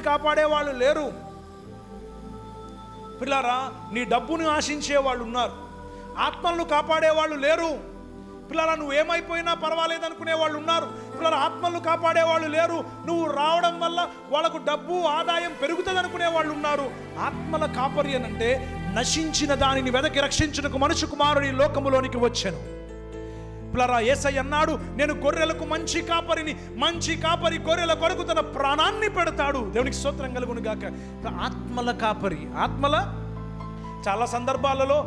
ఆత్మల్ని కాపాడే వాళ్ళు లేరు. పిల్లారా, నీ డబ్బుని ఆశించే వాళ్ళు ఉన్నారు, ఆత్మలను కాపాడే వాళ్ళు లేరు. పిల్లరా, నువ్వేమైపోయినా పర్వాలేదు అనుకునే వాళ్ళు ఉన్నారు. పిల్లరా, ఆత్మలను కాపాడే వాళ్ళు లేరు. నువ్వు రావడం వల్ల వాళ్ళకు డబ్బు ఆదాయం పెరుగుతుంది అనుకునే వాళ్ళు ఉన్నారు. ఆత్మల కాపరి అనంటే నశించిన దానిని వెదకి రక్షించుటకు మనుష్య కుమారుడు ఈ లోకములోనికి వచ్చాను. పిల్లరా, యేసయ్య అన్నాడు, నేను గొర్రెలకు మంచి కాపరిని. మంచి కాపరి గొర్రెల కొరకు తన ప్రాణాన్ని పెడతాడు. దేవునికి స్తోత్రం కలుగును గాక. ఆత్మల కాపరి, ఆత్మల చాలా సందర్భాలలో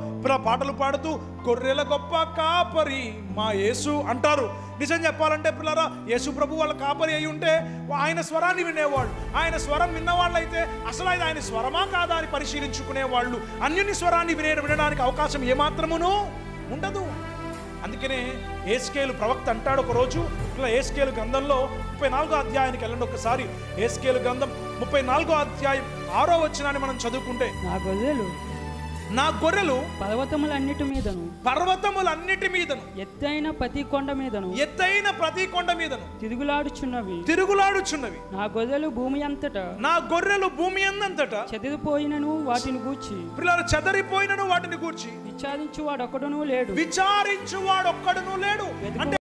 పాటలు పాడుతూ గొర్రెల గొప్ప కాపరి మా యేసు అంటారు. నిజం చెప్పాలంటే పిల్లరా, యేసు ప్రభు వాళ్ళ కాపరి అయి ఉంటే ఆయన స్వరాన్ని వినేవాళ్ళు. ఆయన స్వరం విన్నవాళ్ళైతే అసలు ఆయన స్వరమా కాదా అని పరిశీలించుకునేవాళ్ళు. అన్యుని స్వరాన్ని వినడానికి అవకాశం ఏమాత్రమునూ ఉండదు. అందుకనే యేస్కేలు ప్రవక్త అంటాడు ఒకరోజు, ఇలా యేస్కేలు గ్రంథంలో 34వ అధ్యాయానికి వెళ్ళండి ఒకసారి. యేస్కేలు గ్రంథం 34వ అధ్యాయం 6వ వచనాన్ని మనం చదువుకుంటే, నా గొర్రెలు పర్వతములన్నిటి మీదను ఎత్తైన ప్రతి కొండ మీదను తిరుగులాడుచున్నవి. నా గొర్రెలు భూమి అంతటా చెదిరిపోయినను వాటిని గూర్చి విచారించువాడు ఒక్కడునూ లేడు. అంటే